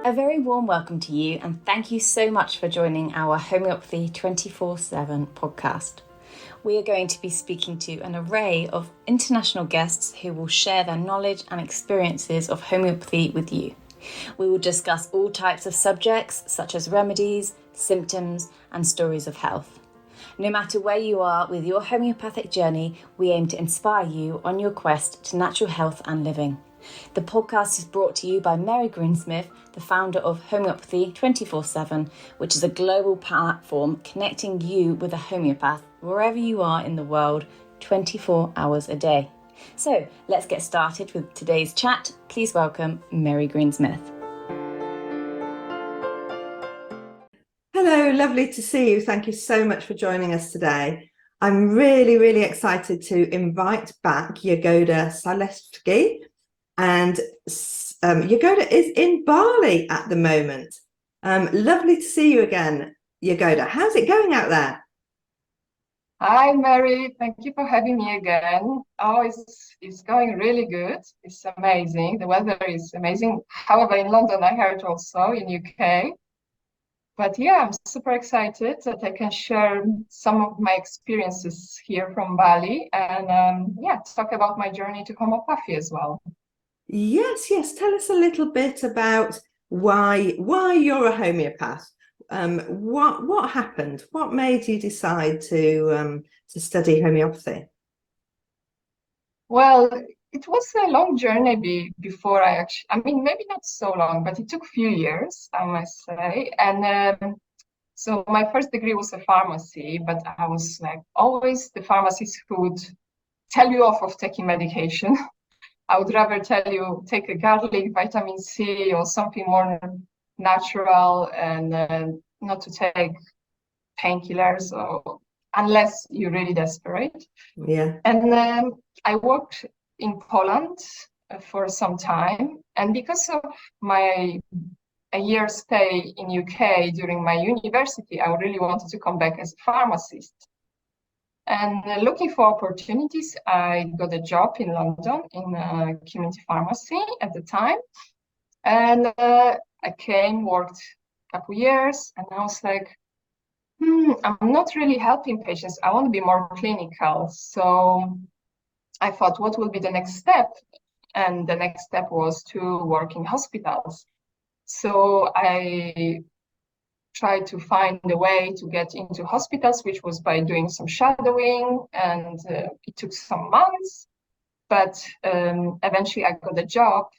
A very warm welcome to you, and thank you so much for joining our Homeopathy 24/7 podcast. We are going to be speaking to an array of international guests who will share their knowledge and experiences of homeopathy with you. We will discuss all types of subjects such as remedies, symptoms, and stories of health. No matter where you are with your homeopathic journey, we aim to inspire you on your quest to natural health and living. The podcast is brought to you by Mary Greensmith, the founder of Homeopathy 24/7, which is a global platform connecting you with a homeopath wherever you are in the world, 24 hours a day. So let's get started with today's chat. Please welcome Mary Greensmith. Hello, lovely to see you. Thank you so much for joining us today. I'm really excited to invite back Jagoda Salewska. And Jagoda is in Bali at the moment. Lovely to see you again, Jagoda. How's it going out there? Hi, Mary. Thank you for having me again. Oh, it's going really good. It's amazing. The weather is amazing. However, in London, I heard also in UK. But yeah, I'm super excited that I can share some of my experiences here from Bali and talk about my journey to homeopathy as well. Yes. Tell us a little bit about why you're a homeopath. What happened? What made you decide to study homeopathy? Well, it was a long journey before I mean, maybe not so long, but it took a few years, I must say. And so my first degree was a pharmacy, but I was like always the pharmacist who would tell you off of taking medication. I would rather tell you take a garlic, vitamin C, or something more natural, and not to take painkillers, or unless you're really desperate. Yeah. And I worked in Poland for some time, and because of a year stay in UK during my university, I really wanted to come back as a pharmacist. And looking for opportunities, I got a job in London in a community pharmacy at the time. And I came, worked a couple years, and I was like, I'm not really helping patients. I want to be more clinical. So I thought, what will be the next step? And the next step was to work in hospitals. So I tried to find a way to get into hospitals, which was by doing some shadowing, and it took some months. But eventually I got a job,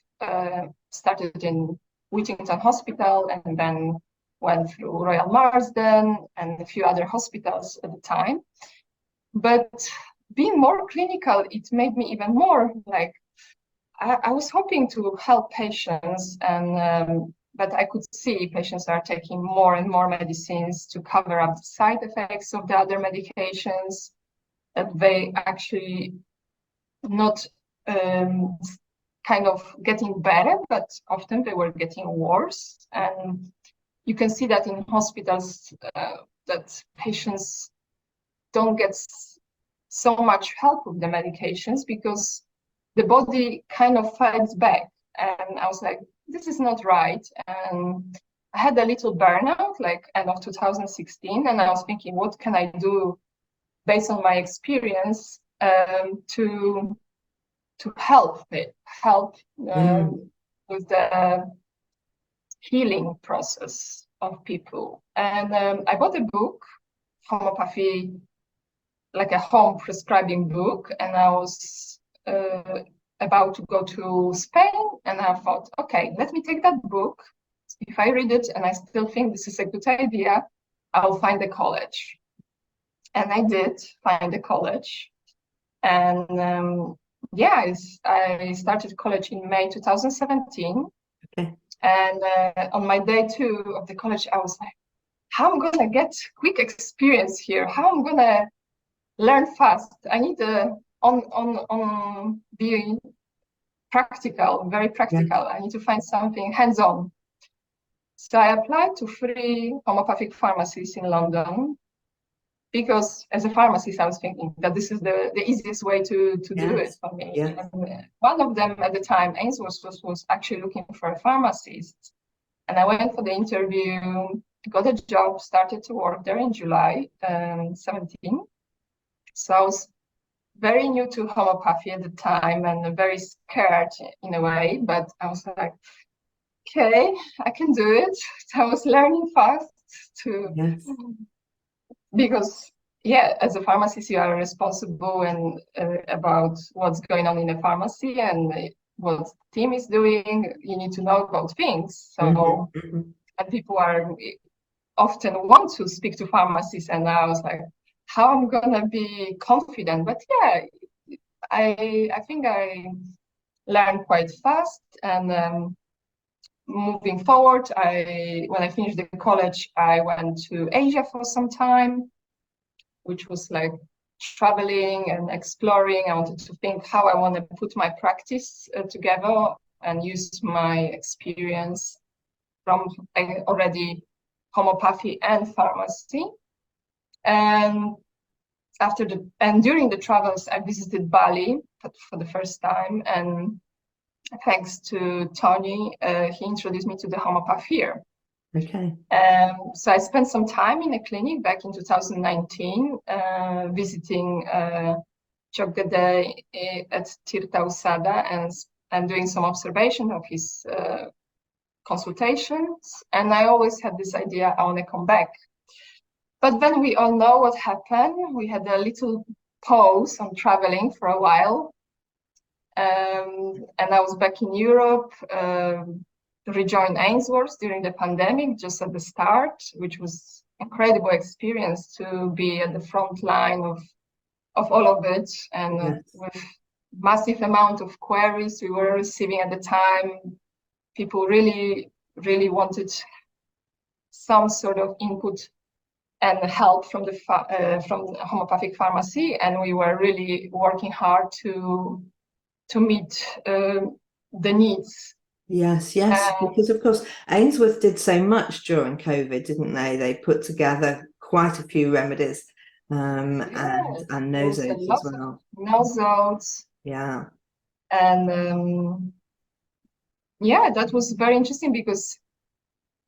started in Whittington Hospital, and then went through Royal Marsden and a few other hospitals at the time. But being more clinical, it made me even more like, I was hoping to help patients, and but I could see patients are taking more and more medicines to cover up the side effects of the other medications, that they actually not kind of getting better, but often they were getting worse. And you can see that in hospitals that patients don't get so much help with the medications because the body kind of fights back. And I was like, this is not right. And I had a little burnout, like end of 2016, and I was thinking, what can I do based on my experience to help with the healing process of people. And I bought a book, Homeopathy, like a home prescribing book, and I was about to go to Spain, and I thought, okay, let me take that book. If I read it and I still think this is a good idea, I'll find a college. And I did find a college. And I started college in May 2017. Okay. And on my day 2 of the college, I was like, how am I going to get quick experience here? How am I going to learn fast? I need be practical, very practical. Yeah. I need to find something hands-on. So I applied to 3 homeopathic pharmacies in London because as a pharmacist, I was thinking that this is the easiest way to do it for me. Yes. And one of them at the time, Ainsworth, was actually looking for a pharmacist. And I went for the interview, got a job, started to work there in July 17. So I was very new to homeopathy at the time and very scared in a way, but I was like, okay, I can do it. So I was learning fast Yes. because as a pharmacist, you are responsible and about what's going on in a pharmacy and what the team is doing. You need to know about things. So, and people are often want to speak to pharmacists, and I was like, how I'm gonna be confident? But I think I learned quite fast, and moving forward, when I finished the college, I went to Asia for some time, which was like traveling and exploring. I wanted to think how I want to put my practice together and use my experience from already homeopathy and pharmacy. And during the travels, I visited Bali for the first time, and thanks to Tony, he introduced me to the homeopath here. Okay. So I spent some time in a clinic back in 2019, visiting Jagoda at Tirta Usada and doing some observation of his consultations. And I always had this idea, I want to come back. But then we all know what happened. We had a little pause on traveling for a while. And I was back in Europe, rejoined Ainsworth during the pandemic, just at the start, which was incredible experience to be at the front line of all of it. And with massive amount of queries we were receiving at the time, people really, really wanted some sort of input and help from the homeopathic pharmacy, and we were really working hard to meet the needs. Yes, because of course Ainsworth did so much during COVID, didn't they? They put together quite a few remedies and nosodes as well. Nosodes. Yeah. And that was very interesting because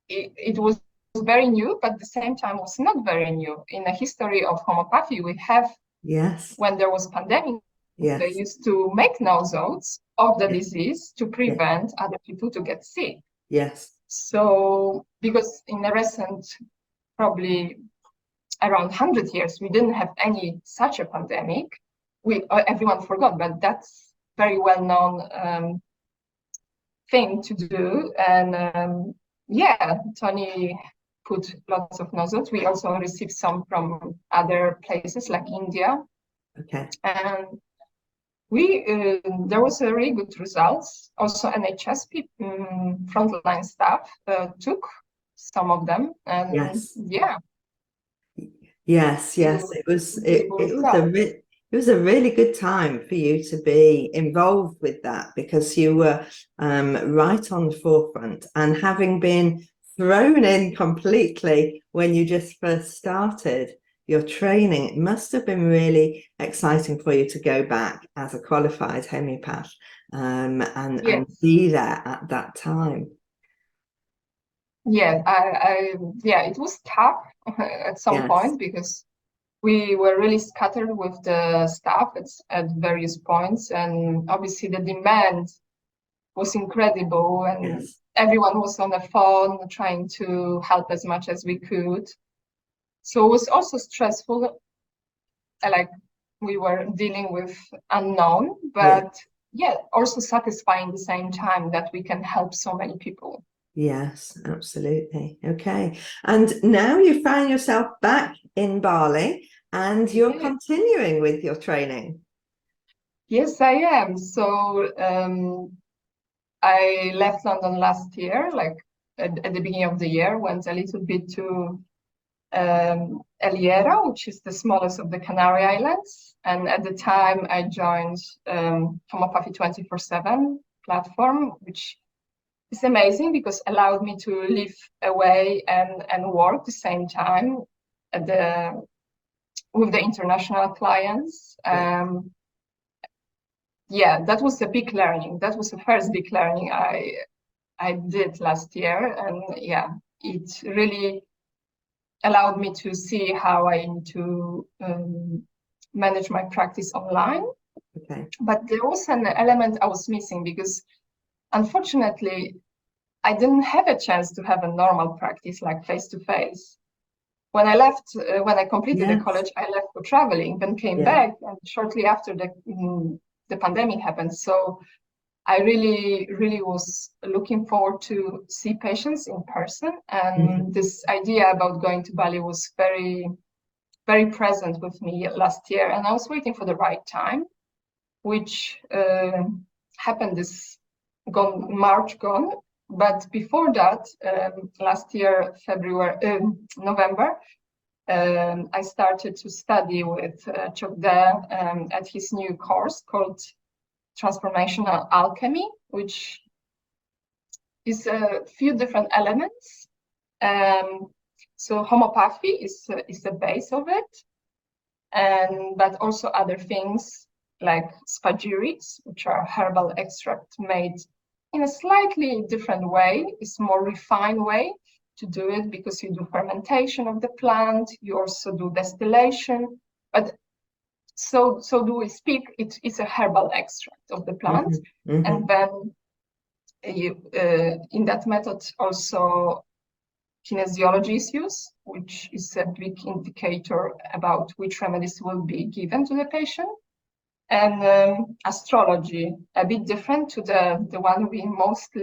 it was very new, but at the same time was not very new. In the history of homeopathy, we have when there was pandemic, they used to make nosodes of the disease to prevent other people to get sick. Yes. So because in the recent, probably around 100 years, we didn't have any such a pandemic. Everyone forgot, but that's very well known thing to do. And Tony put lots of nosodes. We also received some from other places like India. Okay. And there was a really good results. Also, NHS frontline staff took some of them, and Yes. It was a really good time for you to be involved with that, because you were right on the forefront, and having been thrown in completely when you just first started your training, it must have been really exciting for you to go back as a qualified homeopath and be there at that time. It was tough at some point because we were really scattered with the staff at various points, and obviously the demand was incredible, and everyone was on the phone trying to help as much as we could. So it was also stressful, like we were dealing with unknown, but also satisfying at the same time that we can help so many people. Yes, absolutely. Okay. And now you find yourself back in Bali and you're continuing with your training. Yes, I am. So I left London last year, like at the beginning of the year, went a little bit to Eliera, which is the smallest of the Canary Islands. And at the time I joined Homeopathy 24/7 platform, which is amazing because allowed me to live away and work at the same time with the international clients. That was a big learning. That was the first big learning I did last year, and yeah, it really allowed me to see how I need to manage my practice online. Okay. But there was an element I was missing because, unfortunately, I didn't have a chance to have a normal practice like face-to-face. When I left, when I completed the college, I left for traveling, then came back, and shortly after the pandemic happened. So I really was looking forward to see patients in person, and this idea about going to Bali was very, very present with me last year, and I was waiting for the right time, which happened March gone. But before that, last year, November, I started to study with Jagoda at his new course called Transformational Alchemy, which is a few different elements. So homeopathy is the base of it, but also other things like Spagyrics, which are herbal extract made in a slightly different way. It's more refined way to do it because you do fermentation of the plant, you also do distillation, but so do we speak, it's a herbal extract of the plant. And then you, in that method also kinesiology is used, which is a big indicator about which remedies will be given to the patient. And astrology, a bit different to the one we most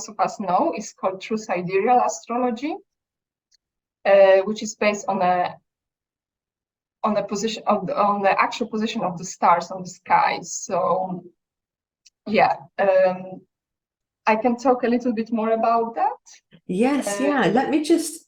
of us know, is called true sidereal astrology, which is based on the position of on the actual position of the stars on the sky. So yeah, I can talk a little bit more about that. Yes, yeah. Let me just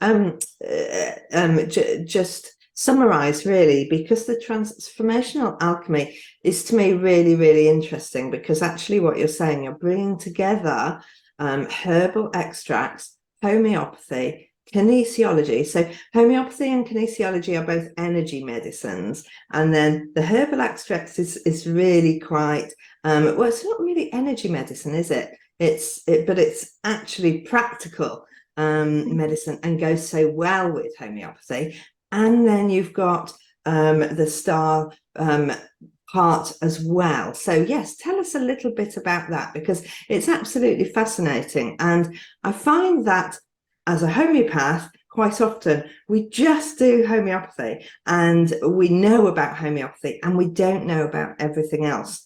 just summarize really, because the transformational alchemy is to me really, really interesting, because actually what you're saying, you're bringing together herbal extracts, homeopathy, kinesiology. So homeopathy and kinesiology are both energy medicines, and then the herbal extracts is really quite well, it's not really energy medicine, is it? But it's actually practical medicine and goes so well with homeopathy. And then you've got the star part as well. So yes, tell us a little bit about that, because it's absolutely fascinating. And I find that as a homeopath, quite often we just do homeopathy and we know about homeopathy and we don't know about everything else.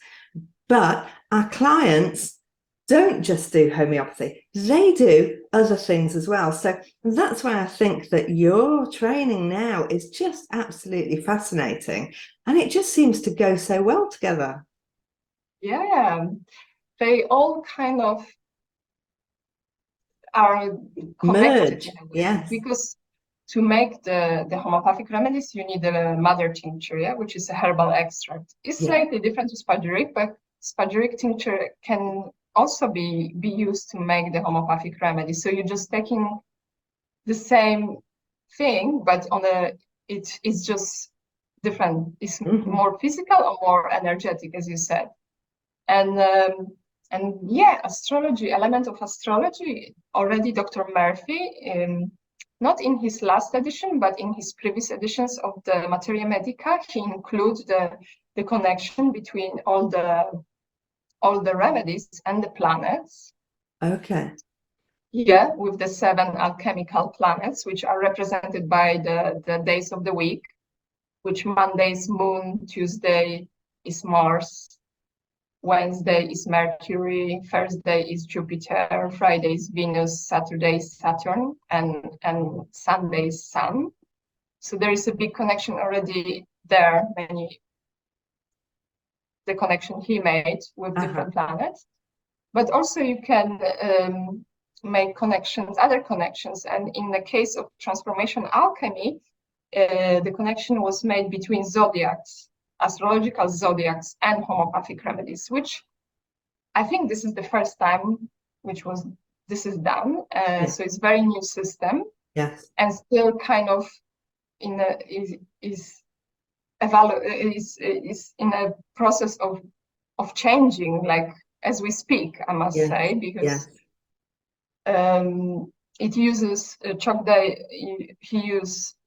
But our clients don't just do homeopathy, they do other things as well. So that's why I think that your training now is just absolutely fascinating, and it just seems to go so well together. Yeah, they all kind of are connected in a way. Yes. Because to make the homeopathic remedies, you need a mother tincture, yeah, which is a herbal extract. It's slightly different to spagyric, but spagyric tincture can also be used to make the homeopathic remedy. So you're just taking the same thing, but it's just different. It's more physical or more energetic, as you said. And yeah, astrology, element of astrology, already Dr. Murphy, not in his last edition, but in his previous editions of the Materia Medica, he includes the connection between all the remedies and the planets. Okay. Yeah, with the 7 alchemical planets, which are represented by the days of the week, which Monday is Moon, Tuesday is Mars, Wednesday is Mercury, Thursday is Jupiter, Friday is Venus, Saturday is Saturn, and Sunday is Sun. So there is a big connection already there, the connection he made with different planets. But also you can make other connections. And in the case of transformation alchemy, the connection was made between zodiacs, astrological zodiacs, and homeopathic remedies, which I think this is the first time this is done. So it's very new system. Yes. And still kind of is in a process of changing, like as we speak, I must say, because It uses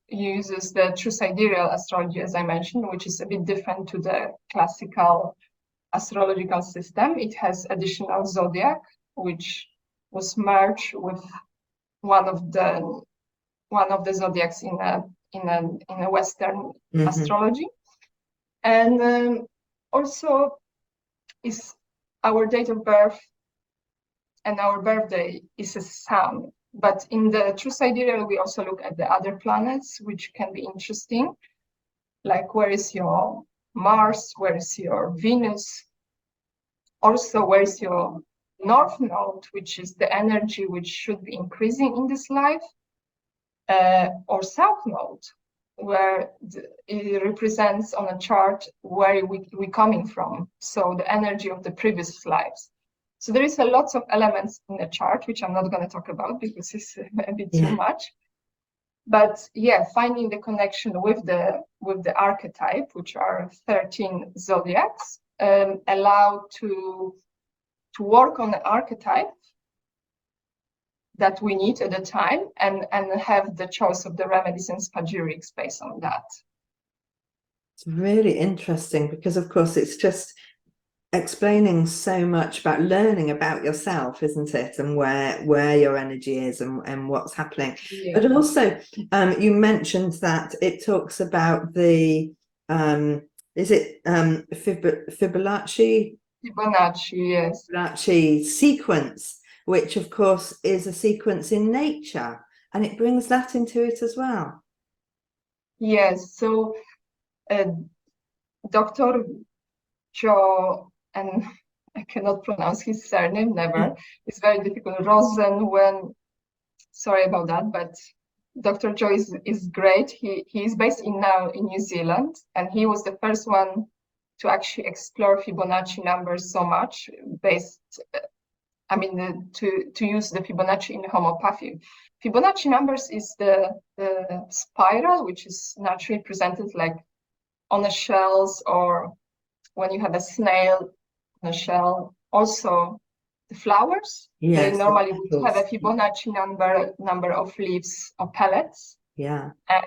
he uses the true sidereal astrology, as I mentioned, which is a bit different to the classical astrological system. It has additional zodiac, which was merged with one of the zodiacs in a Western astrology, and also is our date of birth and our birthday is a sun. But in the true sidereal, we also look at the other planets, which can be interesting, like where is your Mars, where is your Venus, also where is your North Node, which is the energy which should be increasing in this life, or South Node, where it represents on a chart where we're coming from, so the energy of the previous lives. So there is a lot of elements in the chart, which I'm not going to talk about because it's a bit too much. But yeah, finding the connection with the archetype, which are 13 zodiacs, allow to work on the archetype that we need at the time, and have the choice of the remedies and spagyrics based on that. It's really interesting because, of course, it's just explaining so much about learning about yourself, isn't it, and where your energy is and what's happening. Yeah. But also you mentioned that it talks about the is it Fibonacci, yes, Fibonacci sequence, which of course is a sequence in nature, and it brings that into it as well. Yes, so Dr. Joe, and I cannot pronounce his surname, never. It's very difficult. Sorry about that, but Dr. Joe is great. He is based now in New Zealand, and he was the first one to actually explore Fibonacci numbers so much, to use the Fibonacci in homeopathy. Fibonacci numbers is the spiral, which is naturally presented like on the shells, or when you have a snail on a shell. Also, the flowers, they normally would have a Fibonacci number of leaves or pellets. Yeah. And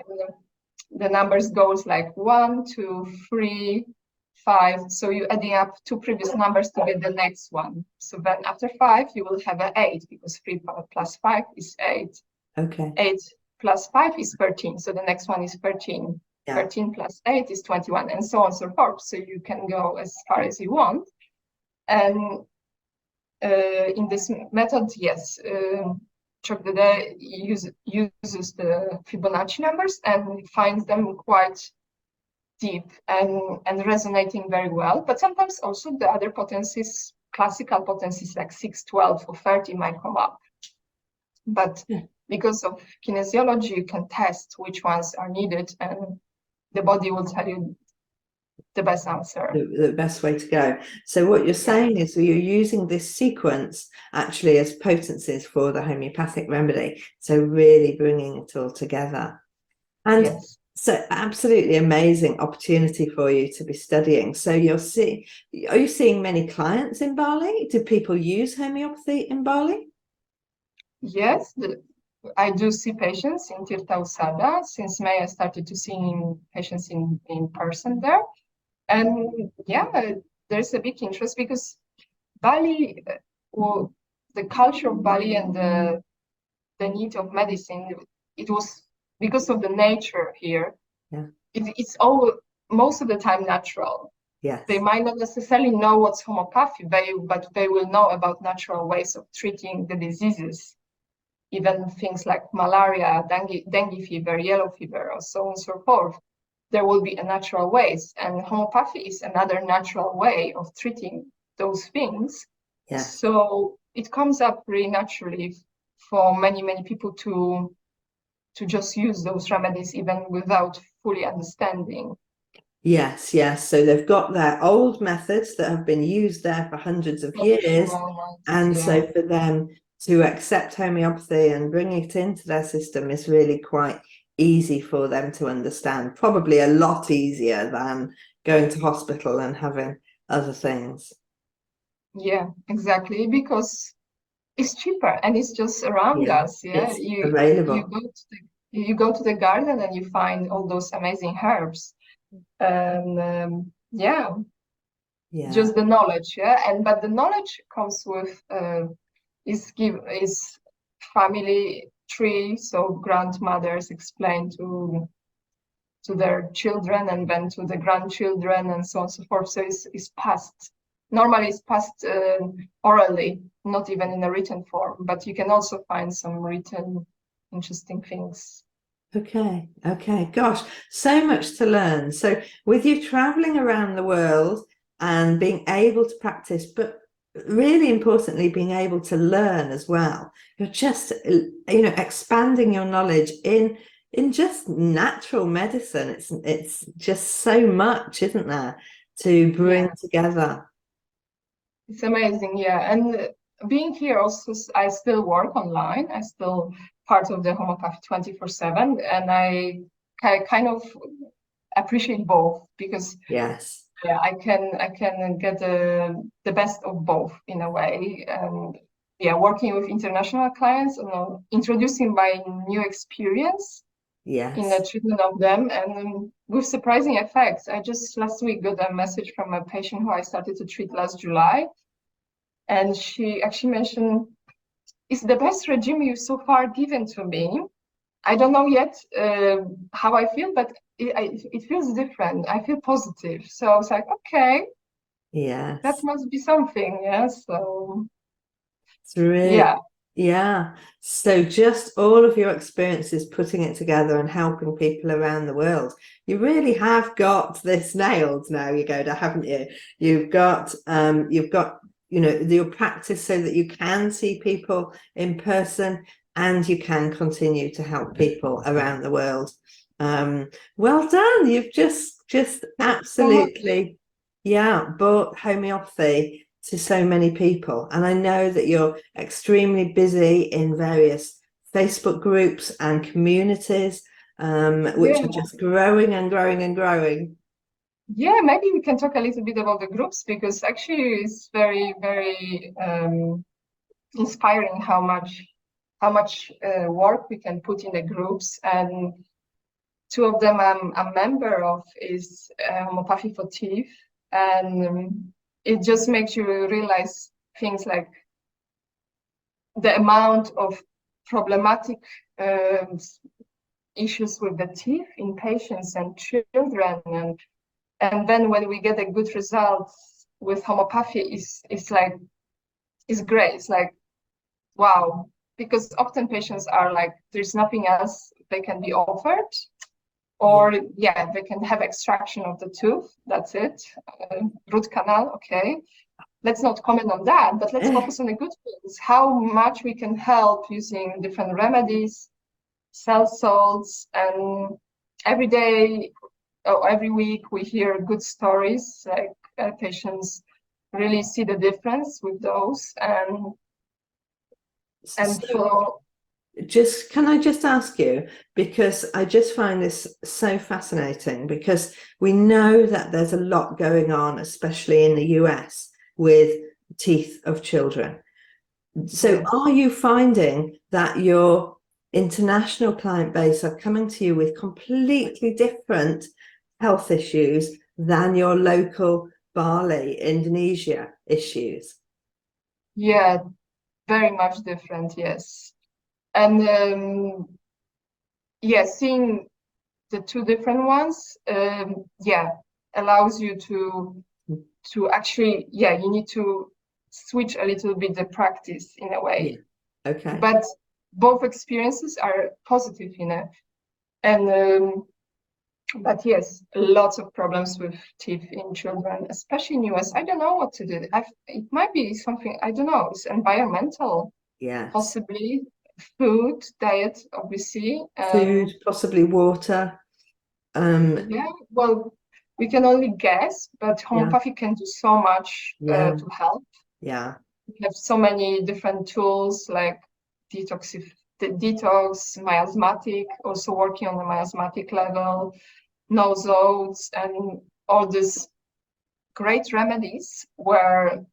the numbers goes like 1, 2, 3, 5. So you're adding up two previous numbers to get the next one. So then after 5, you will have an 8, because 3 plus 5 is 8. Okay. 8 plus 5 is 13. So the next one is 13. Yeah. 13 plus 8 is 21, and so on and so forth. So you can go as far as you want. And in this method, yes, Jagoda uses the Fibonacci numbers and finds them quite deep and resonating very well. But sometimes also the other potencies, classical potencies like 6, 12, or 30 might come up. But because of kinesiology, you can test which ones are needed, and the body will tell you the best answer. The best way to go. So what you're saying is you're using this sequence actually as potencies for the homeopathic remedy. So really bringing it all together. And so absolutely amazing opportunity for you to be studying. So are you seeing many clients in Bali? Do people use homeopathy in Bali? Yes, I do see patients in Tirta Usada. Since May, I started to see patients in person there. And yeah, there's a big interest because Bali, the culture of Bali and the need of medicine, it was because of the nature here. Yeah. It's all most of the time natural. Yes. They might not necessarily know what's homeopathy, but they will know about natural ways of treating the diseases, even things like malaria, dengue fever, yellow fever, or so on and so forth. There will be a natural ways, and homeopathy is another natural way of treating those things. Yes. So it comes up really naturally for many people to just use those remedies even without fully understanding. Yes. So they've got their old methods that have been used there for hundreds of years, and so for them to accept homeopathy and bring it into their system is really quite easy for them to understand, probably a lot easier than going to hospital and having other things. Yeah, exactly, because it's cheaper and it's just around Yeah, us. Yeah, it's you available. go to you go to the garden and you find all those amazing herbs, and yeah, Yeah. just the knowledge. Yeah, and but the knowledge comes with is family tree. So grandmothers explain to their children and then to the grandchildren and so on and so forth. So it's passed. Normally it's passed orally, not even in a written form, but you can also find some written interesting things. Okay. Okay. Gosh, so much to learn. So with you traveling around the world and being able to practice, but really importantly, being able to learn as well, you're just, expanding your knowledge in just natural medicine. It's just so much, isn't there, to bring together. It's amazing, yeah. And being here also, I still work online. I still part of the Homeopathy 24/7, and I kind of appreciate both because Yes. yeah, I can get the best of both in a way. And yeah, working with international clients and introducing my new experience in the Yes. treatment of them, and with surprising effects. I just last week got a message from a patient who I started to treat last July, and she actually mentioned, it's the best regime you've so far given to me. I don't know yet how I feel, but it feels different. I feel positive. So I was like, okay, that Yes. must be something. Yeah. So, It's really, yeah. yeah. So just all of your experiences putting it together and helping people around the world. You really have got this nailed now, Jagoda, haven't you? You've got, your practice so that you can see people in person and you can continue to help people around the world. Well done. You've just So much. absolutely, yeah, brought homeopathy to so many people. And I know that you're extremely busy in various Facebook groups and communities, which Yeah. are just growing and growing and growing. Yeah, maybe we can talk a little bit about the groups because actually it's very, very inspiring how much work we can put in the groups. And two of them I'm a member of is Homeopathy for Teeth, and it just makes you realize things like the amount of problematic um, issues with the teeth in patients and children, and then when we get a good result with homeopathy, it's like it's great. It's like wow, because often patients are like, there's nothing else they can be offered, Yeah. or yeah, they can have extraction of the tooth. That's it, root canal. Okay, let's not comment on that, but let's focus on the good things. How much we can help using different remedies, cell salts, and every day or every week we hear good stories like patients really see the difference with those and So feel just can I just ask you, because I just find this so fascinating, because we know that there's a lot going on, especially in the US, with teeth of children. So yes. are you finding that your international client base are coming to you with completely different health issues than your local Bali, Indonesia issues? Yeah, very much different, yes. And yeah, seeing the two different ones, yeah, allows you to actually, yeah, you need to switch a little bit the practice in a Yeah. way. Okay. But both experiences are positive, and but yes, lots of problems with teeth in children, especially in US. I don't know what to do. It might be something, I don't know, it's environmental, Yes. possibly food, diet, obviously. Food, possibly water. Yeah, well, we can only guess, but Yeah. homeopathy can do so much Yeah. to help. Yeah. We have so many different tools like detox, miasmatic, also working on the miasmatic level, nosodes, and all these great remedies where,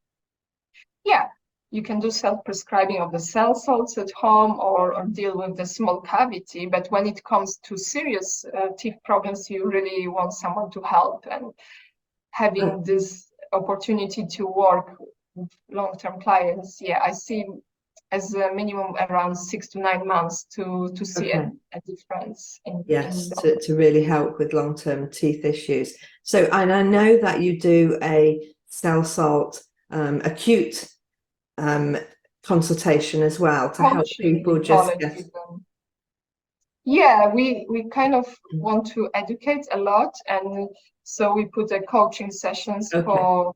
yeah, you can do self-prescribing of the cell salts at home or deal with the small cavity. But when it comes to serious teeth problems, you really want someone to help. And having this opportunity to work with long-term clients, yeah, I see as a minimum around 6 to 9 months to see a difference in to really help with long-term teeth issues. So, and I know that you do a cell salt acute consultation as well to help people just get. Yeah, we kind of want to educate a lot, and so we put a coaching sessions for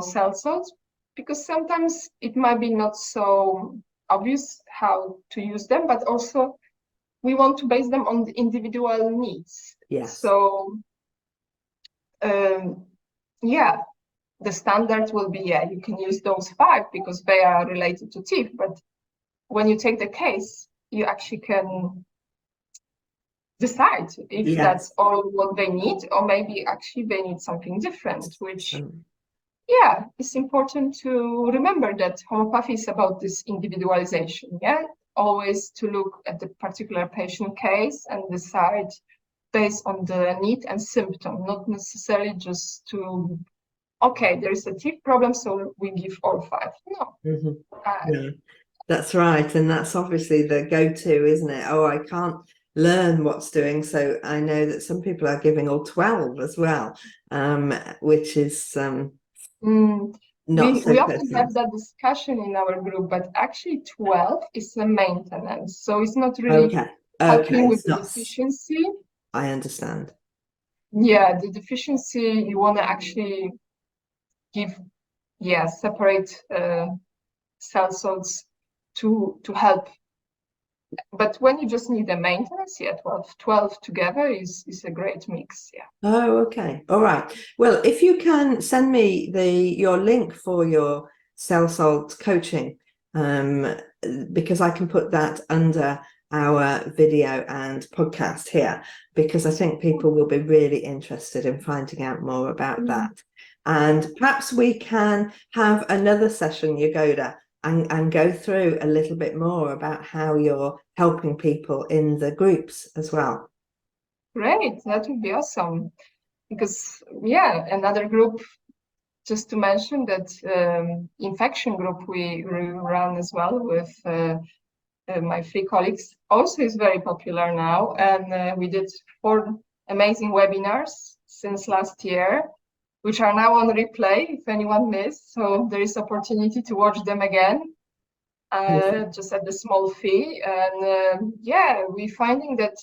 cell salts, because sometimes it might be not so obvious how to use them, but also we want to base them on the individual needs. Yes. So yeah, the standard will be, yeah, you can use those 5 because they are related to teeth, but when you take the case, you actually can decide if that's all what they need, or maybe actually they need something different, which yeah, it's important to remember that homeopathy is about this individualization. Yeah, always to look at the particular patient case and decide based on the need and symptom, not necessarily just to, okay, there is a teeth problem, so we give all 5. No. No, that's right. And that's obviously the go-to, isn't it? Oh, I can't learn what's doing. So I know that some people are giving all 12 as well, which is we often have that discussion in our group, but actually 12 is the maintenance. So it's not really helping with the deficiency. I understand. Yeah, the deficiency, you want to actually give, separate cell salts to help. But when you just need the maintenance, 12 together is a great mix. Yeah. Oh, okay. All right. Well, if you can send me your link for your cell salt coaching, because I can put that under our video and podcast here, because I think people will be really interested in finding out more about that. And perhaps we can have another session, Jagoda, and go through a little bit more about how you're helping people in the groups as well. Great, that would be awesome. Because, another group, just to mention that infection group we run as well with my 3 colleagues, also is very popular now. And we did 4 amazing webinars since last year, which are now on replay if anyone missed. So there is opportunity to watch them again, just at the small fee. And we're finding that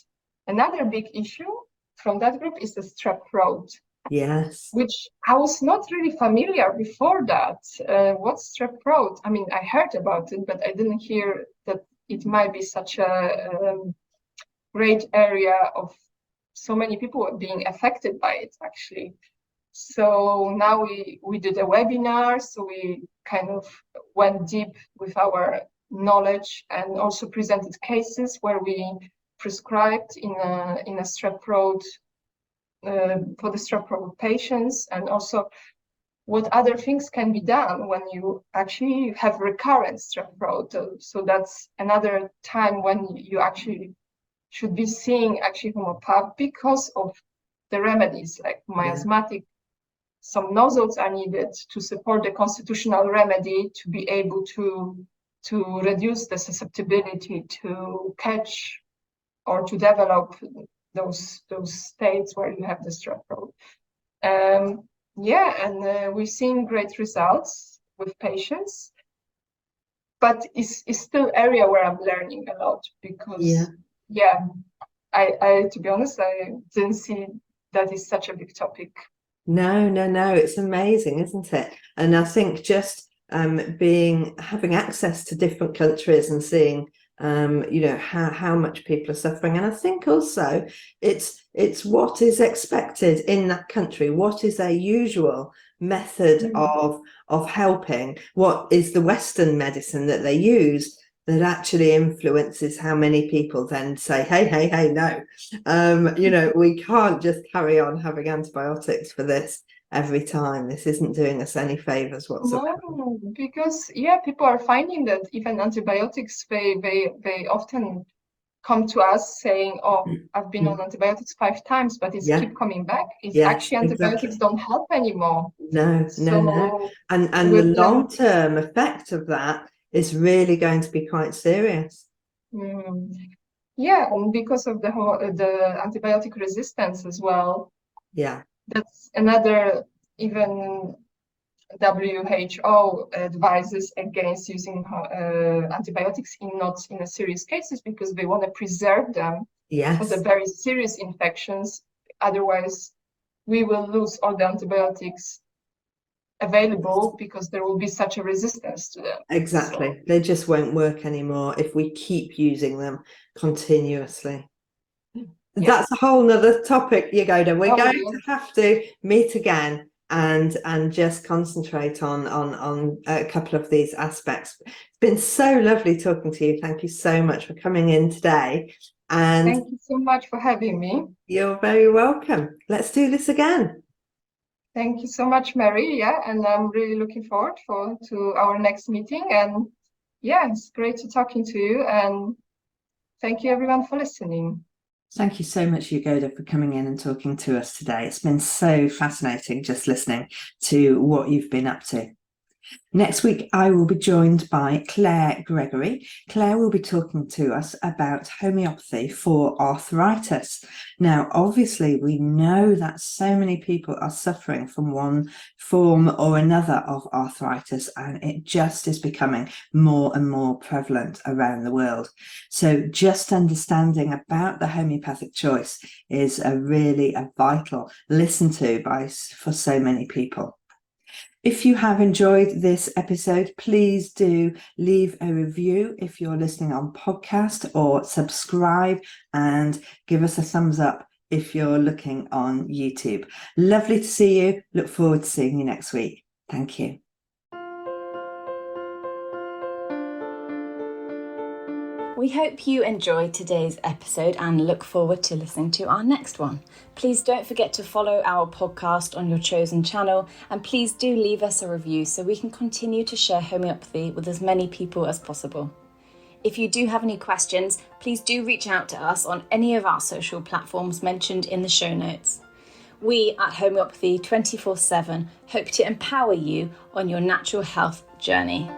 another big issue from that group is the strep throat. Yes. Which I was not really familiar before that. What's strep throat? I mean, I heard about it, but I didn't hear that it might be such a great area of so many people being affected by it, actually. So now we did a webinar, so we kind of went deep with our knowledge and also presented cases where we prescribed in a strep throat for the strep throat patients, and also what other things can be done when you actually have recurrent strep throat. So that's another time when you actually should be seeing homeopath because of the remedies, like miasmatic. Some nozzles are needed to support the constitutional remedy to be able to reduce the susceptibility to catch or to develop those states where you have the strep throat. We've seen great results with patients, but it's still area where I'm learning a lot, because I to be honest, I didn't see that is such a big topic. No, it's amazing, isn't it? And I think just having access to different countries and seeing how much people are suffering, and I think also it's what is expected in that country, what is their usual method of helping, what is the Western medicine that they use that actually influences how many people then say, hey, no, we can't just carry on having antibiotics for this. every time. This isn't doing us any favors whatsoever. No, because people are finding that even antibiotics, they often come to us saying, "Oh, I've been on antibiotics 5 times, but it's keep coming back." It's Yes, actually antibiotics exactly. don't help anymore. No. So And the with them, long-term effect of that is really going to be quite serious. and because of the antibiotic resistance as well. Yeah. That's another, even WHO advises against using antibiotics not in a serious cases, because they want to preserve them for the very serious infections. Otherwise, we will lose all the antibiotics available because there will be such a resistance to them. Exactly. So, they just won't work anymore if we keep using them continuously. That's a whole nother topic, Jagoda. We're going to have to meet again and just concentrate on a couple of these aspects. It's been so lovely talking to you. Thank you so much for coming in today. And thank you so much for having me. You're very welcome. Let's do this again. Thank you so much, Mary. And I'm really looking forward to our next meeting. And it's great to talking to you. And thank you, everyone, for listening. Thank you so much, Jagoda, for coming in and talking to us today. It's been so fascinating just listening to what you've been up to. Next week, I will be joined by Claire Gregory. Claire will be talking to us about homeopathy for arthritis. Now, obviously, we know that so many people are suffering from one form or another of arthritis, and it just is becoming more and more prevalent around the world. So just understanding about the homeopathic choice is a vital listen to for so many people. If you have enjoyed this episode, please do leave a review if you're listening on podcast, or subscribe and give us a thumbs up if you're looking on YouTube. Lovely to see you. Look forward to seeing you next week. Thank you. We hope you enjoyed today's episode and look forward to listening to our next one. Please don't forget to follow our podcast on your chosen channel, and please do leave us a review so we can continue to share homeopathy with as many people as possible. If you do have any questions, please do reach out to us on any of our social platforms mentioned in the show notes. We at Homeopathy 24/7 hope to empower you on your natural health journey.